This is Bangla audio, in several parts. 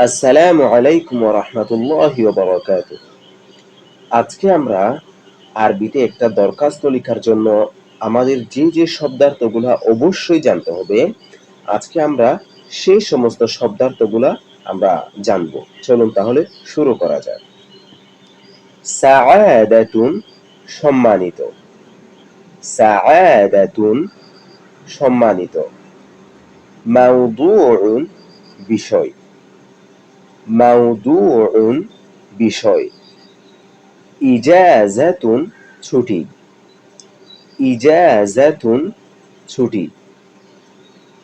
আসসালামু আলাইকুম ওয়া রাহমাতুল্লাহি ওয়া বারাকাতুহু। আজকে আমরা আরবিতে একটা দরখাস্ত লেখার জন্য আমাদের যে শব্দার্থগুলা অবশ্যই জানতে হবে, আজকে আমরা সেই সমস্ত শব্দার্থগুলা আমরা জানব। চলুন তাহলে শুরু করা যাক। সাআদাতুন সম্মানিত, সাআদাতুন সম্মানিত। মাওদুউন বিষয়, মাওদুউন বিষয়। ইজাযাতুন ছুটি, ইজাযাতুন ছুটি।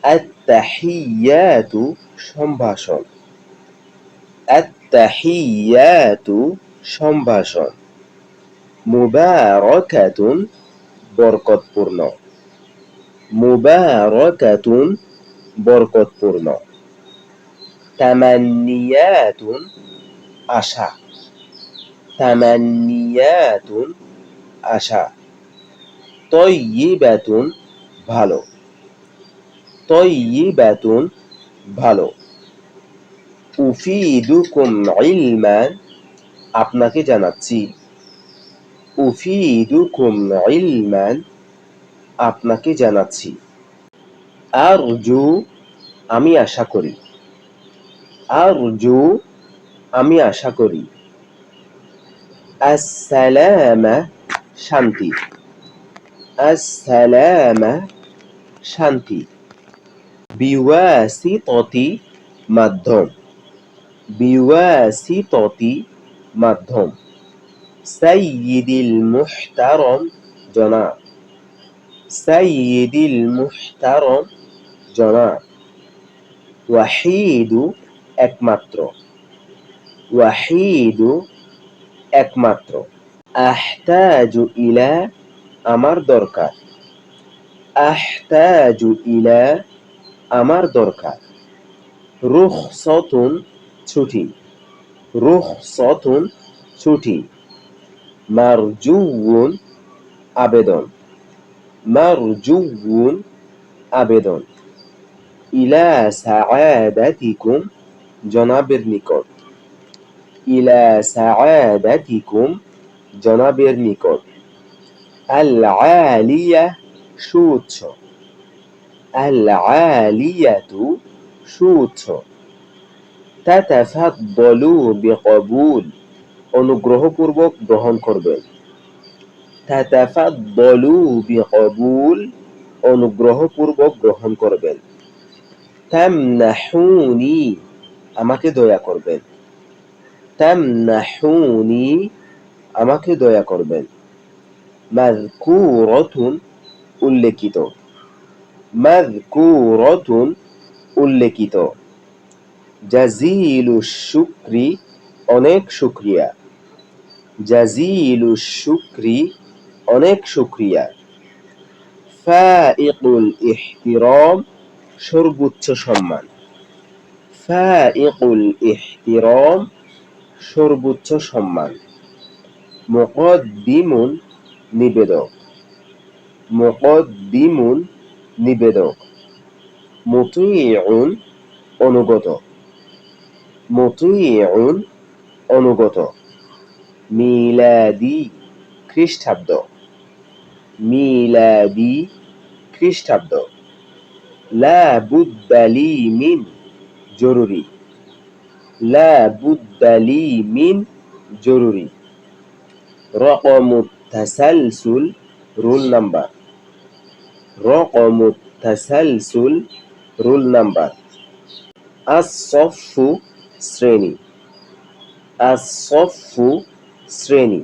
আত-তাহিয়াতু সম্ভাষণ, আত-তাহিয়াতু সম্ভাষণ। মুবারাকাতুন বরকতপূর্ণ, মুবারাকাতুন বরকতপূর্ণ। তামান্নিয়াতুন আশা, তামান্নিয়াতুন আশা। তয়্যিবাতুন ভালো, তয়্যিবাতুন ভালো। উফিদুকুম ইলমান আপনাকে জানাচ্ছি, উফিদুকুম ইলমান আপনাকে জানাচ্ছি। আরজু আমি আশা করি, আরজু আমি আশা করি। আসসালামা শান্তি, আসসালামা শান্তি। বিওয়াসিততি মাধ্যম, বিওয়াসিততি মাধ্যম। সাইয়্যিদিল মুহতারম জনাব, সাইয়্যিদিল মুহতারম জনাব। ওয়াহিদু একমাত্র, ওয়াহিদু একমাত্র। আহতাজু ইলা আমার দরকার, আহতাজু ইলা আমার দরকার। রুখসাতুন ছুটি, রুখসাতুন ছুটি। মারজুউন আবেদন, মারজুউন আবেদন। ইলা সাআদাতিকুম জনাবের নিকট, ইলা সাআদাতিকুম জনাবের নিকট। আল আলিয়া সুউচ্চ, আল আলিয়াতু সুউচ্চ। তাতাফাদ্দালু বিকবুল অনুগ্রহপূর্বক গ্রহণ করবেন, তাতাফাদ্দালু বিকবুল অনুগ্রহপূর্বক গ্রহণ করবেন। তামনাহুনি আমাকে দয়া করবেন, তামনাহুনি আমাকে দয়া করবেন। মাযকুরাতুন উল্লেখিত, মাযকুরাতুন উল্লেখিত। জাযীলুশ শুকরি অনেক শুকরিয়া, জাযীলুশ শুকরি অনেক শুকরিয়া। ফাইকুল ইহতিরাম সর্বোচ্চ সম্মান, ফাইকুল ইহতিরাম সর্বোচ্চ সম্মান। মুকদ্দিমুন নিবেদক, মুকদ্দিমুন নিবেদক। মুতিউন অনুগত, মুতিউন অনুগত। মিলাদি খ্রিস্টাব্দ, মিলাদি খ্রিস্টাব্দ। লা বুদ্দা লি মিন জরুরি, লা বুদ্দা লি মিন জরুরি। রকমুত তাসালসুল রোল নাম্বার, রকমুত তাসালসুল রোল নাম্বার। আস-সফফু শ্রেণী, আস-সফফু শ্রেণী।